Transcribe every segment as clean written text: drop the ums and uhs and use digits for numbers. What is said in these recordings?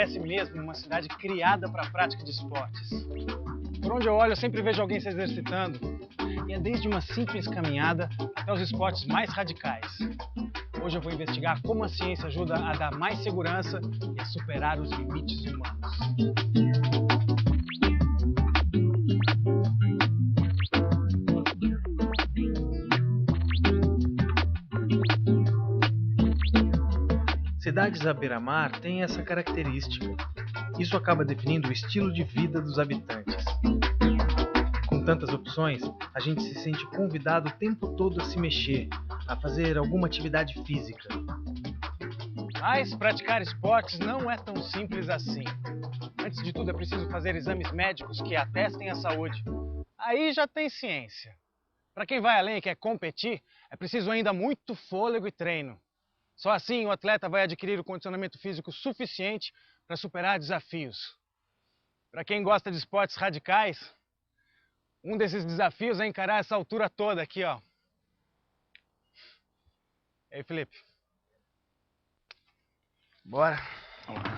parece mesmo uma cidade criada para a prática de esportes. Por onde eu olho, eu sempre vejo alguém se exercitando. E é desde uma simples caminhada até os esportes mais radicais. Hoje eu vou investigar como a ciência ajuda a dar mais segurança e a superar os limites humanos. Cidades à beira-mar têm essa característica. Isso acaba definindo o estilo de vida dos habitantes. Com tantas opções, a gente se sente convidado o tempo todo a se mexer, a fazer alguma atividade física. Mas praticar esportes não é tão simples assim. Antes de tudo é preciso fazer exames médicos que atestem a saúde. Aí já tem ciência. Para quem vai além e quer competir, é preciso ainda muito fôlego e treino. Só assim o atleta vai adquirir o condicionamento físico suficiente para superar desafios. Para quem gosta de esportes radicais, um desses desafios é encarar essa altura toda aqui, ó. E aí, Felipe? Bora. Vamos lá.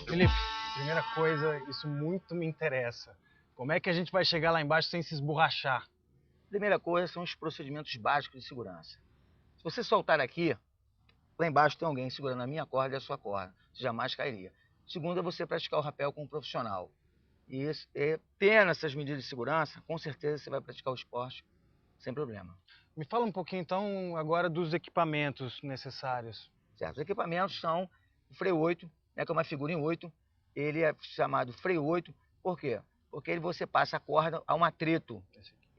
Felipe, primeira coisa, isso muito me interessa. Como é que a gente vai chegar lá embaixo sem se esborrachar? Primeira coisa são os procedimentos básicos de segurança. Se você soltar aqui, lá embaixo tem alguém segurando a minha corda e a sua corda. Você jamais cairia. Segundo é você praticar o rapel com um profissional. E tendo essas medidas de segurança, com certeza você vai praticar o esporte sem problema. Me fala um pouquinho então agora dos equipamentos necessários. Certo. Os equipamentos são o freio 8, né, que é uma figura em 8. Ele é chamado freio 8, por quê? Porque você passa a corda a um atrito.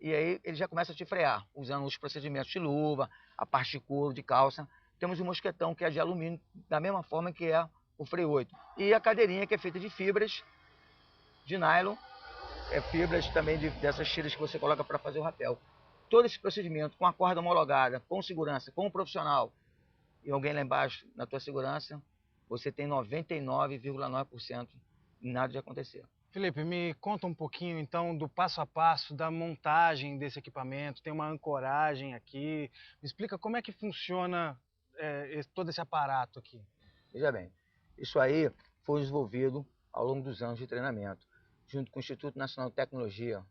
E aí ele já começa a te frear, usando os procedimentos de luva, a parte de couro, de calça. Temos o mosquetão, que é de alumínio, da mesma forma que é o freio 8. E a cadeirinha, que é feita de fibras de nylon, fibras também dessas tiras que você coloca para fazer o rapel. Todo esse procedimento, com a corda homologada, com segurança, com um profissional, e alguém lá embaixo na tua segurança, você tem 99,9% nada de acontecer. Felipe, me conta um pouquinho então do passo a passo da montagem desse equipamento. Tem uma ancoragem aqui. Me explica como é que funciona todo esse aparato aqui. Veja bem, isso aí foi desenvolvido ao longo dos anos de treinamento, junto com o Instituto Nacional de Tecnologia,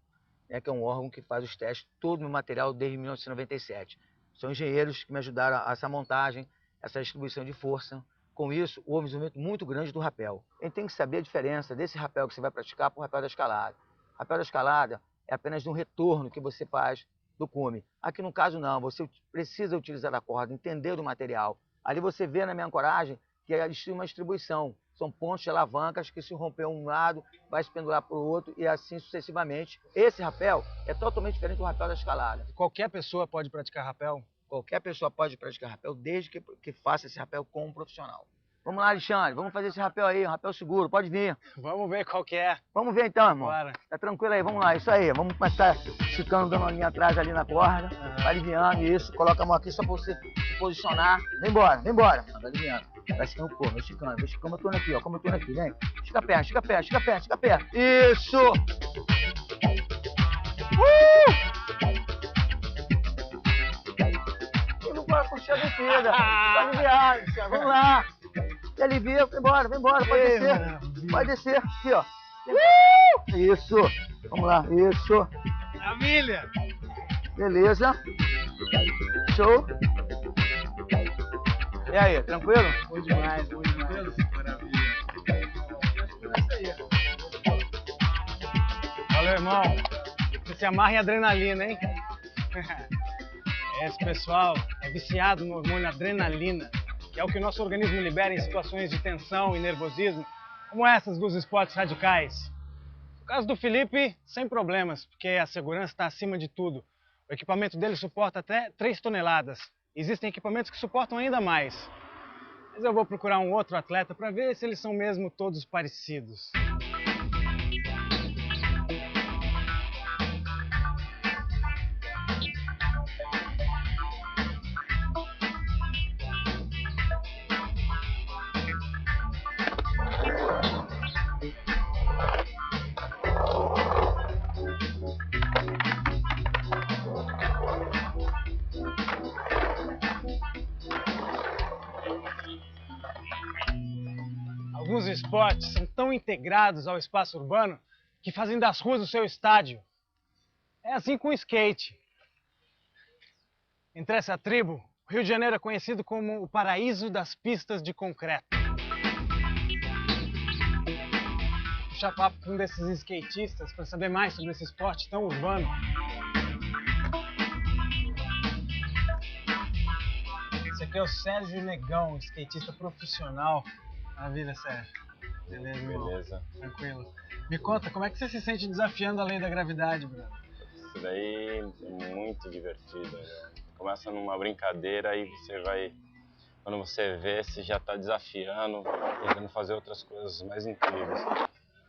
que é um órgão que faz os testes todo no material desde 1997. São engenheiros que me ajudaram a essa montagem, essa distribuição de força. Com isso, houve um desenvolvimento muito grande do rapel. A gente tem que saber a diferença desse rapel que você vai praticar para o rapel da escalada. O rapel da escalada é apenas um retorno que você faz do cume. Aqui no caso não, você precisa utilizar a corda, entender o material. Ali você vê na minha ancoragem que existe uma distribuição. São pontos de alavancas que se romper um lado, vai se pendurar para o outro e assim sucessivamente. Esse rapel é totalmente diferente do rapel da escalada. Qualquer pessoa pode praticar rapel? Qualquer pessoa pode praticar rapel, desde que faça esse rapel com um profissional. Vamos lá, Alexandre, vamos fazer esse rapel aí, um rapel seguro, pode vir. Vamos ver qual que é. Vamos ver então, irmão. Bora. Tá tranquilo aí, vamos lá, isso aí. Vamos começar esticando, dando uma linha atrás ali na corda. Vai aliviando, isso, coloca a mão aqui só pra você se posicionar. Vem embora, vem embora. Vai aliviando. Vai esticando o corpo, vai esticando. Vai esticando, como eu tô aqui, ó, como eu tô aqui, vem. Estica a perna, estica a perna, estica a perna, estica a perna. Isso! Bora puxar a descida. Tá aliviado, vamos lá. E alivia, vem embora, pode descer. Maravilha. Pode descer, aqui ó. Isso, vamos lá, isso. Maravilha. Beleza. Show. E aí, tranquilo? Bom demais, bom demais. Maravilha. Valeu, irmão. Você se amarra em adrenalina, hein? Esse pessoal é viciado no hormônio adrenalina, que é o que o nosso organismo libera em situações de tensão e nervosismo, como essas dos esportes radicais. No caso do Felipe, sem problemas, porque a segurança está acima de tudo. O equipamento dele suporta até 3 toneladas. Existem equipamentos que suportam ainda mais. Mas eu vou procurar um outro atleta para ver se eles são mesmo todos parecidos. alguns esportes são tão integrados ao espaço urbano que fazem das ruas o seu estádio. É assim com o skate. Entre essa tribo, o Rio de Janeiro é conhecido como o paraíso das pistas de concreto. Vou puxar papo com um desses skatistas para saber mais sobre esse esporte tão urbano. Esse aqui é o Sérgio Negão, skatista profissional. Maravilha, Sérgio. Beleza, meu? Beleza. Tranquilo. Me conta, como é que você se sente desafiando a lei da gravidade, Bruno? Isso daí é muito divertido, né? Começa numa brincadeira e você vai... Quando você vê, você já está desafiando, tentando fazer outras coisas mais incríveis.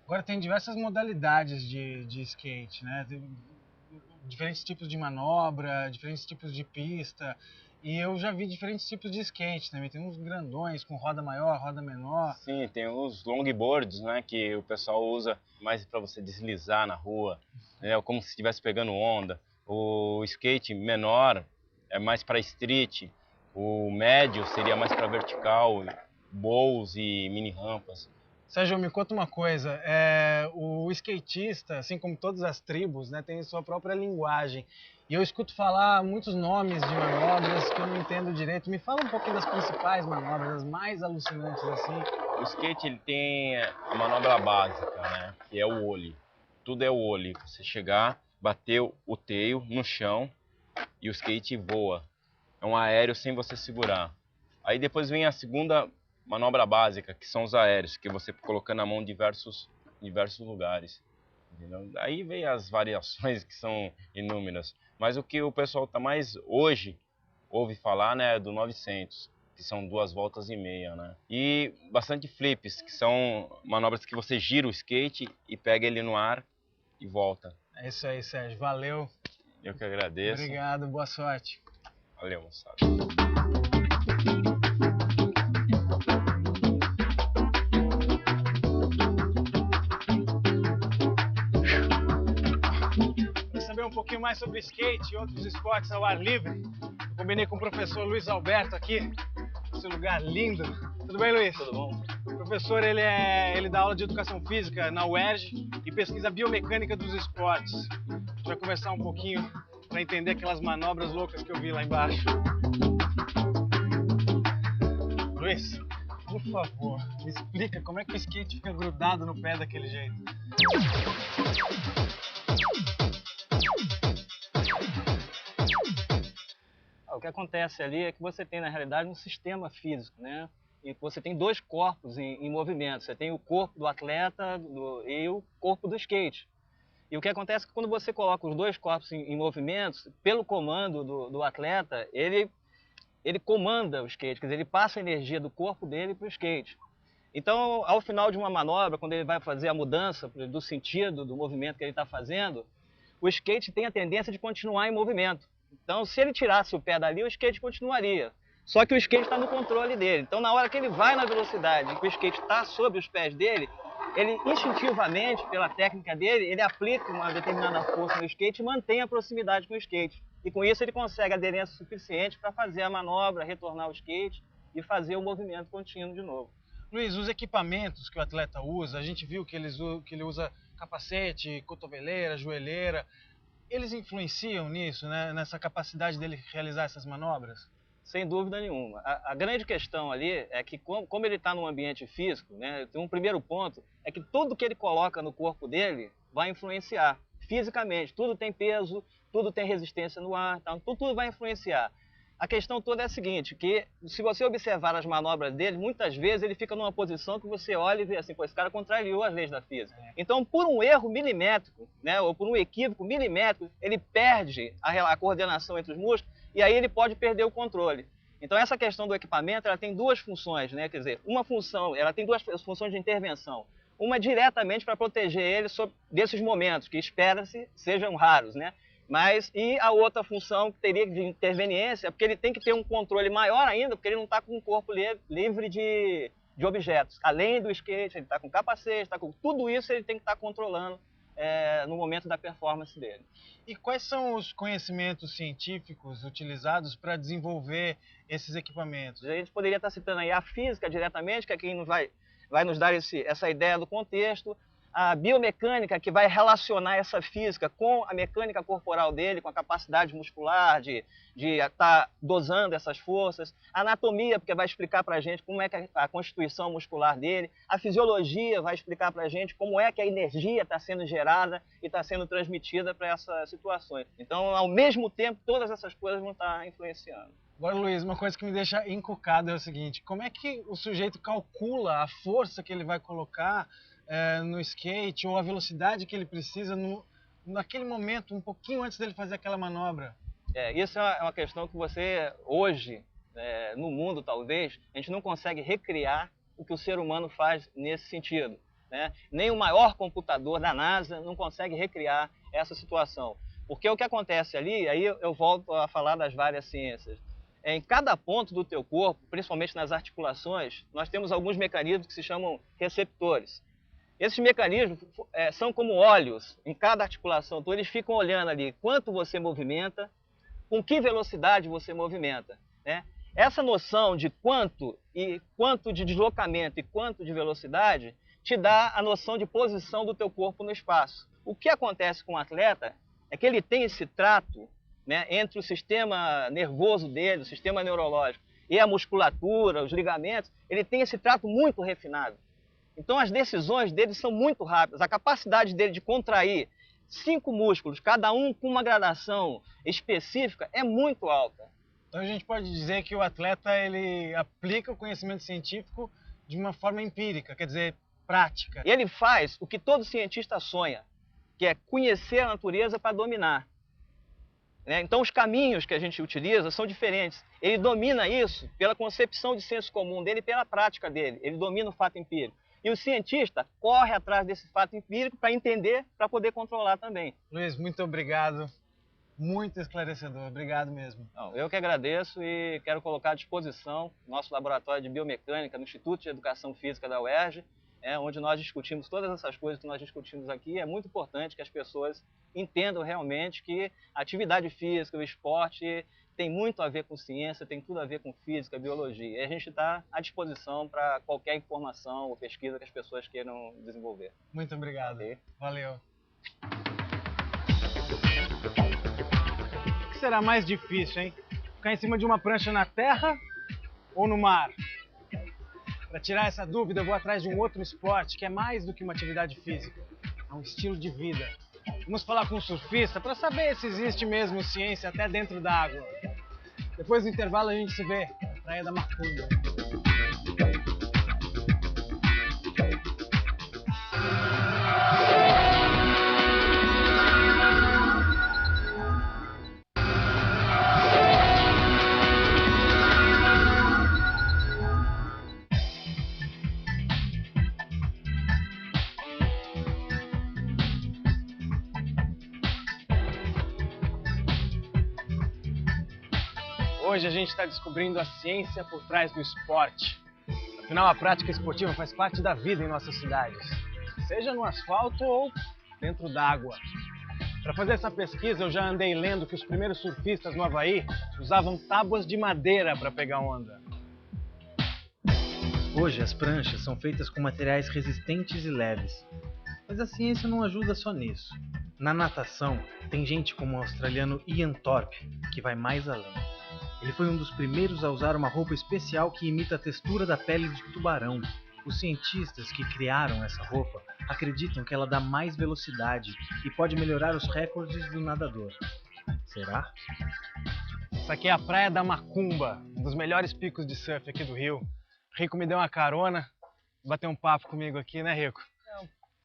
Agora tem diversas modalidades de skate, né? Tem diferentes tipos de manobra, diferentes tipos de pista. E eu já vi diferentes tipos de skate também. Tem uns grandões com roda maior, roda menor. Sim, tem os longboards, né, que o pessoal usa mais para você deslizar na rua, né, como se estivesse pegando onda. O skate menor é mais para street, o médio seria mais para vertical, bowls e mini rampas. Sérgio, me conta uma coisa. O skatista, assim como todas as tribos, né, tem sua própria linguagem. E eu escuto falar muitos nomes de manobras que eu não entendo direito. Me fala um pouquinho das principais manobras, as mais alucinantes assim. O skate ele tem a manobra básica, né, que é o ollie. Tudo é o ollie. Você chegar, bater o tail no chão e o skate voa. É um aéreo sem você segurar. Aí depois vem a segunda manobra básica, que são os aéreos, que você colocando a mão em diversos lugares. Entendeu? Aí vem as variações que são inúmeras. Mas o que o pessoal tá mais hoje ouve falar, né, é do 900, que são 2,5 voltas, né? E bastante flips, que são manobras que você gira o skate e pega ele no ar e volta. É isso aí, Sérgio. Valeu. Eu que agradeço. Obrigado, boa sorte. Valeu, moçada. Para saber um pouquinho mais sobre skate e outros esportes ao ar livre, eu combinei com o professor Luiz Alberto aqui, esse lugar lindo. Tudo bem, Luiz? Tudo bom? O professor, ele dá aula de educação física na UERJ e pesquisa biomecânica dos esportes. A gente vai conversar um pouquinho para entender aquelas manobras loucas que eu vi lá embaixo. Luiz, por favor, me explica como é que o skate fica grudado no pé daquele jeito. O que acontece ali é que você tem, na realidade, um sistema físico, né? E você tem dois corpos em movimento. Você tem o corpo do atleta e o corpo do skate. E o que acontece é que quando você coloca os dois corpos em movimento, pelo comando do atleta, ele comanda o skate, quer dizer, ele passa a energia do corpo dele para o skate. Então, ao final de uma manobra, quando ele vai fazer a mudança do sentido do movimento que ele está fazendo, o skate tem a tendência de continuar em movimento. Então, se ele tirasse o pé dali, o skate continuaria. Só que o skate está no controle dele. Então, na hora que ele vai na velocidade, que o skate está sobre os pés dele, ele instintivamente, pela técnica dele, ele aplica uma determinada força no skate e mantém a proximidade com o skate. E com isso ele consegue aderência suficiente para fazer a manobra, retornar o skate e fazer o movimento contínuo de novo. Luiz, os equipamentos que o atleta usa, a gente viu que ele usa capacete, cotoveleira, joelheira. Eles influenciam nisso, né? Nessa capacidade dele realizar essas manobras? Sem dúvida nenhuma. A grande questão ali é que, como ele está num ambiente físico, né, tem um primeiro ponto, é que tudo que ele coloca no corpo dele vai influenciar fisicamente. Tudo tem peso, tudo tem resistência no ar, então tudo vai influenciar. A questão toda é a seguinte, que se você observar as manobras dele, muitas vezes ele fica numa posição que você olha e vê assim, pô, esse cara contrariou as leis da física. Então, por um erro milimétrico, né, ou por um equívoco milimétrico, ele perde a coordenação entre os músculos e aí ele pode perder o controle. Então, essa questão do equipamento, ela tem duas funções, né? Quer dizer, ela tem duas funções de intervenção. Uma diretamente para proteger ele desses momentos, que espera-se sejam raros, né? E a outra função que teria de interveniência é porque ele tem que ter um controle maior ainda, porque ele não está com o corpo livre de objetos. Além do skate, ele está com capacete, está com tudo isso, ele tem que estar controlando no momento da performance dele. E quais são os conhecimentos científicos utilizados para desenvolver esses equipamentos? A gente poderia estar citando aí a física diretamente, que é quem vai vai nos dar essa ideia do contexto, a biomecânica, que vai relacionar essa física com a mecânica corporal dele, com a capacidade muscular de estar dosando essas forças, a anatomia, porque vai explicar para a gente como é que a constituição muscular dele, a fisiologia vai explicar para a gente como é que a energia está sendo gerada e está sendo transmitida para essas situações. Então, ao mesmo tempo, todas essas coisas vão estar influenciando. Agora, Luiz, uma coisa que me deixa encucado é o seguinte: como é que o sujeito calcula a força que ele vai colocar no skate, ou a velocidade que ele precisa naquele momento, um pouquinho antes dele fazer aquela manobra? Isso é uma questão que você, hoje, no mundo talvez, a gente não consegue recriar o que o ser humano faz nesse sentido, né? Nem o maior computador da NASA não consegue recriar essa situação. Porque o que acontece ali, aí eu volto a falar das várias ciências. Em cada ponto do teu corpo, principalmente nas articulações, nós temos alguns mecanismos que se chamam receptores. Esses mecanismos são como olhos em cada articulação, então eles ficam olhando ali quanto você movimenta, com que velocidade você movimenta, né? Essa noção de quanto de deslocamento e quanto de velocidade te dá a noção de posição do teu corpo no espaço. O que acontece com o atleta é que ele tem esse trato, né, entre o sistema nervoso dele, o sistema neurológico e a musculatura, os ligamentos, ele tem esse trato muito refinado. Então as decisões dele são muito rápidas, a capacidade dele de contrair 5 músculos, cada um com uma gradação específica, é muito alta. Então a gente pode dizer que o atleta ele aplica o conhecimento científico de uma forma empírica, quer dizer, prática. E ele faz o que todo cientista sonha, que é conhecer a natureza para dominar. Então os caminhos que a gente utiliza são diferentes. Ele domina isso pela concepção de senso comum dele e pela prática dele. Ele domina o fato empírico. E o cientista corre atrás desse fato empírico para entender, para poder controlar também. Luiz, muito obrigado. Muito esclarecedor. Obrigado mesmo. Não, eu que agradeço e quero colocar à disposição nosso laboratório de biomecânica no Instituto de Educação Física da UERJ, onde nós discutimos todas essas coisas que nós discutimos aqui. É muito importante que as pessoas entendam realmente que a atividade física, o esporte, tem muito a ver com ciência, tem tudo a ver com física, biologia. E a gente está à disposição para qualquer informação ou pesquisa que as pessoas queiram desenvolver. Muito obrigado. Okay. Valeu. O que será mais difícil, hein? Ficar em cima de uma prancha na terra ou no mar? Para tirar essa dúvida, eu vou atrás de um outro esporte que é mais do que uma atividade física. É um estilo de vida. Vamos falar com um surfista para saber se existe mesmo ciência até dentro da água. Depois do intervalo a gente se vê na Praia da Macumba. Hoje a gente está descobrindo a ciência por trás do esporte. Afinal, a prática esportiva faz parte da vida em nossas cidades, seja no asfalto ou dentro d'água. Para fazer essa pesquisa, eu já andei lendo que os primeiros surfistas no Havaí usavam tábuas de madeira para pegar onda. Hoje, as pranchas são feitas com materiais resistentes e leves. Mas a ciência não ajuda só nisso. Na natação, tem gente como o australiano Ian Thorpe, que vai mais além. Ele foi um dos primeiros a usar uma roupa especial que imita a textura da pele de tubarão. Os cientistas que criaram essa roupa acreditam que ela dá mais velocidade e pode melhorar os recordes do nadador. Será? Essa aqui é a Praia da Macumba, um dos melhores picos de surf aqui do Rio. Rico me deu uma carona, bater um papo comigo aqui, né, Rico?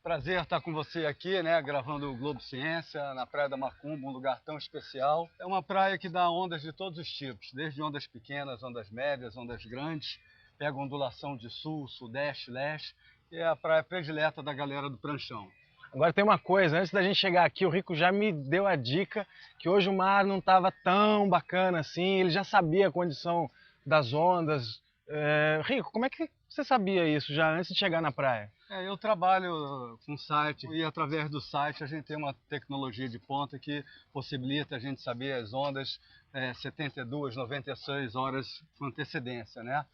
Prazer estar com você aqui, né, gravando o Globo Ciência, na Praia da Macumba, um lugar tão especial. É uma praia que dá ondas de todos os tipos, desde ondas pequenas, ondas médias, ondas grandes, pega ondulação de sul, sudeste, leste, e é a praia predileta da galera do pranchão. Agora tem uma coisa, antes da gente chegar aqui, o Rico já me deu a dica que hoje o mar não estava tão bacana assim, ele já sabia a condição das ondas. Rico, como é que você sabia isso já antes de chegar na praia? Eu trabalho com site e através do site a gente tem uma tecnologia de ponta que possibilita a gente saber as ondas 72, 96 horas com antecedência, né?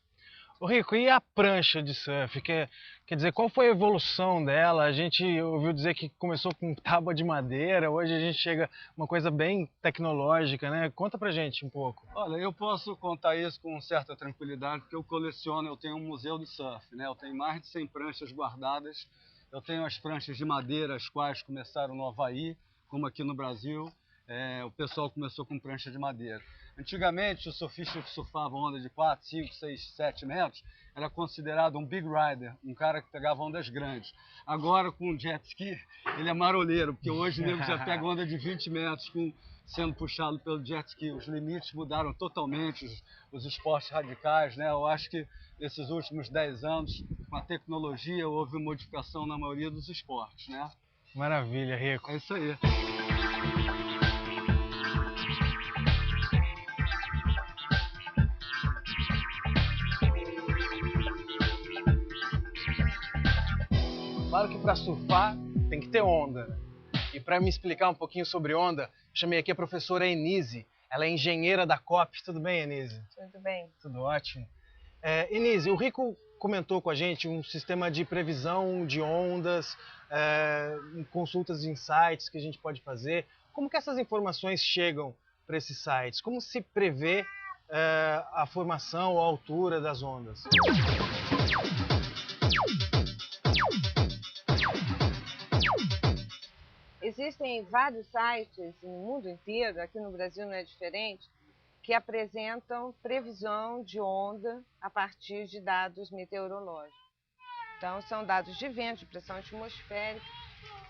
Ô Rico, e a prancha de surf? Quer dizer, qual foi a evolução dela? A gente ouviu dizer que começou com tábua de madeira, hoje a gente chega a uma coisa bem tecnológica, né? Conta pra gente um pouco. Olha, eu posso contar isso com certa tranquilidade, porque eu coleciono, eu tenho um museu de surf, né? Eu tenho mais de 100 pranchas guardadas. Eu tenho as pranchas de madeira, as quais começaram no Havaí, como aqui no Brasil. O pessoal começou com prancha de madeira. Antigamente, o surfista que surfava onda de 4, 5, 6, 7 metros era considerado um big rider, um cara que pegava ondas grandes. Agora, com o jet ski, ele é maroleiro, porque hoje o nego já pega onda de 20 metros sendo puxado pelo jet ski. Os limites mudaram totalmente, os esportes radicais, né? Eu acho que nesses últimos 10 anos, com a tecnologia, houve modificação na maioria dos esportes, né? Maravilha, Rico. É isso aí. Claro que para surfar tem que ter onda, né? E para me explicar um pouquinho sobre onda, chamei aqui a professora Enise. Ela é engenheira da COP. Tudo bem, Enise? Tudo bem. Tudo ótimo. Enise, o Rico comentou com a gente um sistema de previsão de ondas, consultas de insights que a gente pode fazer. Como que essas informações chegam para esses sites? Como se prevê a formação ou a altura das ondas? Existem vários sites no mundo inteiro, aqui no Brasil não é diferente, que apresentam previsão de onda a partir de dados meteorológicos. Então, são dados de vento, de pressão atmosférica,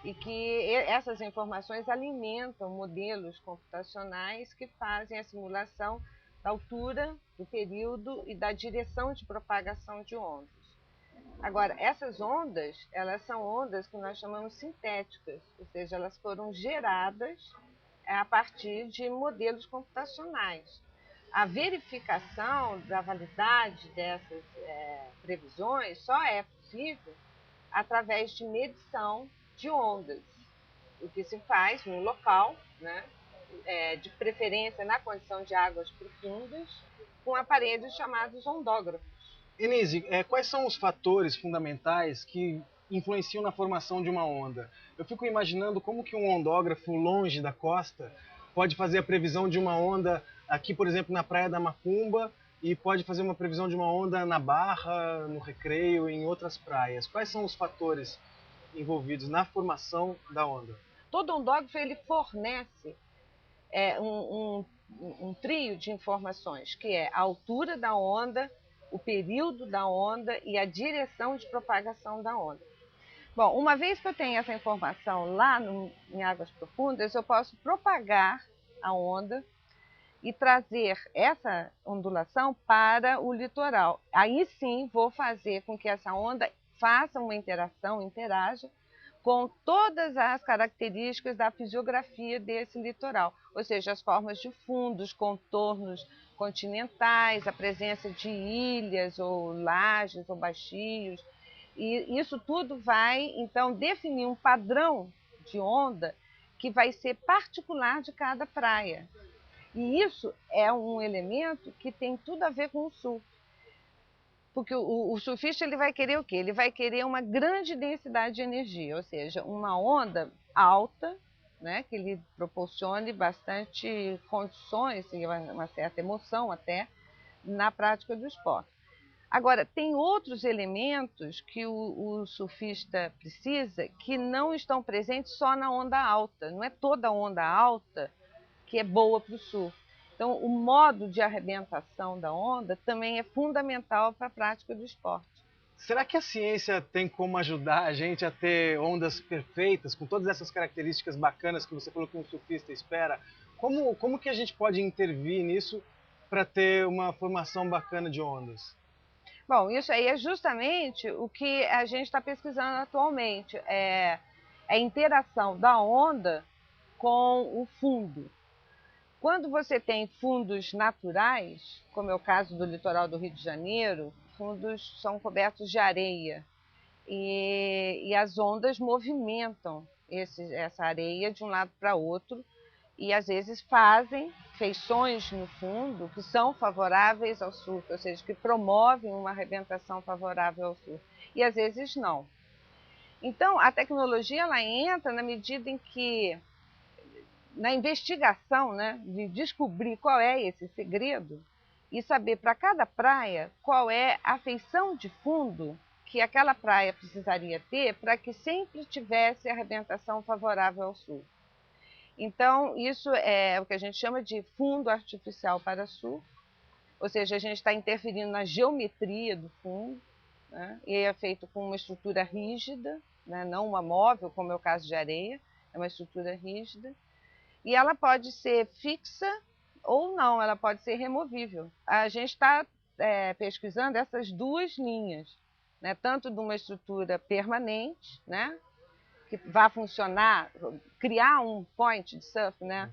e que essas informações alimentam modelos computacionais que fazem a simulação da altura, do período e da direção de propagação de ondas. Agora, essas ondas, elas são ondas que nós chamamos sintéticas, ou seja, elas foram geradas a partir de modelos computacionais. A verificação da validade dessas previsões só é possível através de medição de ondas, o que se faz no local, né, de preferência na condição de águas profundas, com aparelhos chamados ondógrafos. Enise, quais são os fatores fundamentais que influenciam na formação de uma onda? Eu fico imaginando como que um ondógrafo longe da costa pode fazer a previsão de uma onda aqui, por exemplo, na Praia da Macumba, e pode fazer uma previsão de uma onda na Barra, no Recreio, em outras praias. Quais são os fatores envolvidos na formação da onda? Todo ondógrafo ele fornece um trio de informações, que é a altura da onda, o período da onda e a direção de propagação da onda. Bom, uma vez que eu tenho essa informação lá em águas profundas, eu posso propagar a onda e trazer essa ondulação para o litoral. Aí sim vou fazer com que essa onda faça uma interação, interaja com todas as características da fisiografia desse litoral, ou seja, as formas de fundos, contornos continentais, a presença de ilhas ou lajes ou baixios, e isso tudo vai então definir um padrão de onda que vai ser particular de cada praia. E isso é um elemento que tem tudo a ver com o surf. Porque o surfista ele vai querer o quê? Ele vai querer uma grande densidade de energia, ou seja, uma onda alta, né, que lhe proporcione bastante condições, uma certa emoção até, na prática do esporte. Agora, tem outros elementos que o surfista precisa que não estão presentes só na onda alta. Não é toda onda alta que é boa para o surf. Então, o modo de arrebentação da onda também é fundamental para a prática do esporte. Será que a ciência tem como ajudar a gente a ter ondas perfeitas, com todas essas características bacanas que você falou que um surfista espera? Como que a gente pode intervir nisso para ter uma formação bacana de ondas? Bom, isso aí é justamente o que a gente está pesquisando atualmente, é a interação da onda com o fundo. Quando você tem fundos naturais, como é o caso do litoral do Rio de Janeiro, fundos são cobertos de areia e as ondas movimentam essa areia de um lado para outro e às vezes fazem feições no fundo que são favoráveis ao surf, ou seja, que promovem uma arrebentação favorável ao surf, e às vezes não. Então, a tecnologia ela entra na medida em que, na investigação, né, de descobrir qual é esse segredo e saber para cada praia qual é a feição de fundo que aquela praia precisaria ter para que sempre tivesse arrebentação favorável ao surf. Então, isso é o que a gente chama de fundo artificial para surf, ou seja, a gente está interferindo na geometria do fundo, né, e é feito com uma estrutura rígida, né, não uma móvel, como é o caso de areia, é uma estrutura rígida, e ela pode ser fixa ou não, ela pode ser removível. A gente está pesquisando essas duas linhas, né, tanto de uma estrutura permanente, né, que vai funcionar, criar um point de surf, né,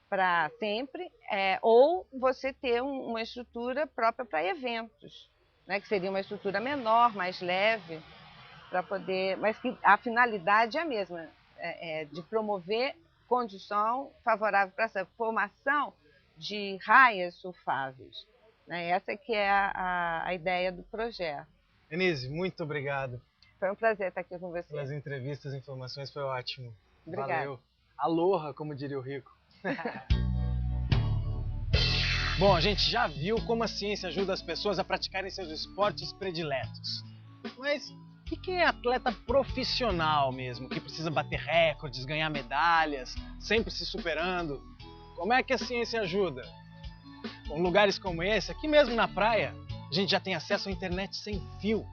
para sempre, ou você ter uma estrutura própria para eventos, né, que seria uma estrutura menor, mais leve, para poder, mas que a finalidade é a mesma, de promover condição favorável para essa formação de raias surfáveis, né? Essa que é a ideia do projeto. Denise, muito obrigado. Foi um prazer estar aqui com você. Pelas entrevistas e informações, foi ótimo. Obrigada. Valeu. Aloha, como diria o Rico. Bom, a gente já viu como a ciência ajuda as pessoas a praticarem seus esportes prediletos. Mas o que é atleta profissional mesmo, que precisa bater recordes, ganhar medalhas, sempre se superando? Como é que a ciência ajuda? Com lugares como esse, aqui mesmo na praia, a gente já tem acesso à internet sem fio.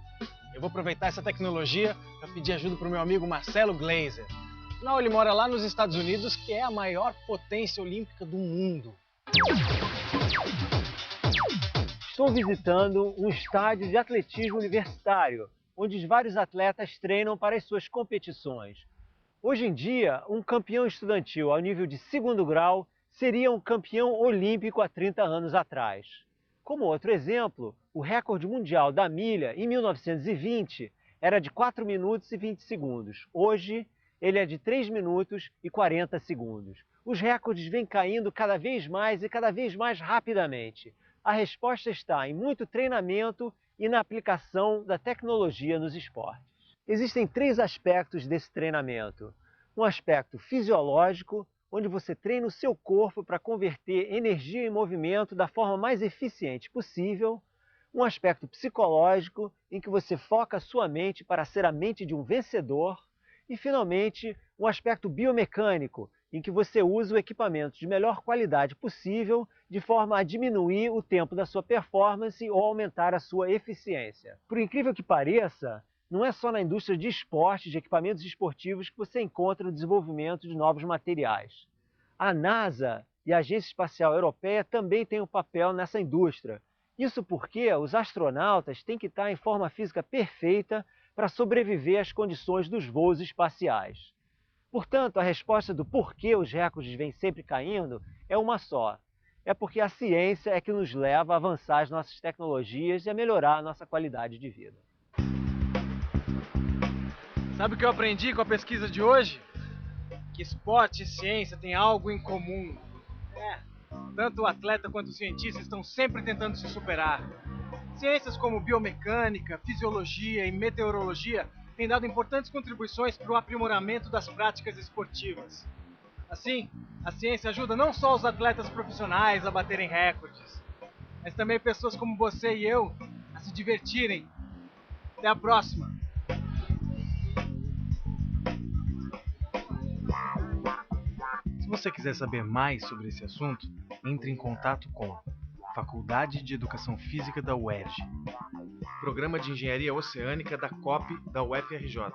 Eu vou aproveitar essa tecnologia para pedir ajuda para o meu amigo Marcelo Glazer. Afinal, ele mora lá nos Estados Unidos, que é a maior potência olímpica do mundo. Estou visitando um estádio de atletismo universitário, onde os vários atletas treinam para as suas competições. Hoje em dia, um campeão estudantil ao nível de 2º grau seria um campeão olímpico há 30 anos atrás. Como outro exemplo, o recorde mundial da milha em 1920 era de 4 minutos e 20 segundos. Hoje, ele é de 3 minutos e 40 segundos. Os recordes vêm caindo cada vez mais e cada vez mais rapidamente. A resposta está em muito treinamento e na aplicação da tecnologia nos esportes. Existem 3 aspectos desse treinamento. Um aspecto fisiológico, onde você treina o seu corpo para converter energia em movimento da forma mais eficiente possível. Um aspecto psicológico, em que você foca a sua mente para ser a mente de um vencedor. E, finalmente, um aspecto biomecânico, em que você usa o equipamento de melhor qualidade possível, de forma a diminuir o tempo da sua performance ou aumentar a sua eficiência. Por incrível que pareça, não é só na indústria de esportes, de equipamentos esportivos, que você encontra o desenvolvimento de novos materiais. A NASA e a Agência Espacial Europeia também têm um papel nessa indústria. Isso porque os astronautas têm que estar em forma física perfeita para sobreviver às condições dos voos espaciais. Portanto, a resposta do porquê os recordes vêm sempre caindo é uma só. É porque a ciência é que nos leva a avançar as nossas tecnologias e a melhorar a nossa qualidade de vida. Sabe o que eu aprendi com a pesquisa de hoje? Que esporte e ciência têm algo em comum. Tanto o atleta quanto o cientista estão sempre tentando se superar. Ciências como biomecânica, fisiologia e meteorologia têm dado importantes contribuições para o aprimoramento das práticas esportivas. Assim, a ciência ajuda não só os atletas profissionais a baterem recordes, mas também pessoas como você e eu a se divertirem. Até a próxima! Se você quiser saber mais sobre esse assunto, entre em contato com Faculdade de Educação Física da UERJ, Programa de Engenharia Oceânica da COP da UFRJ.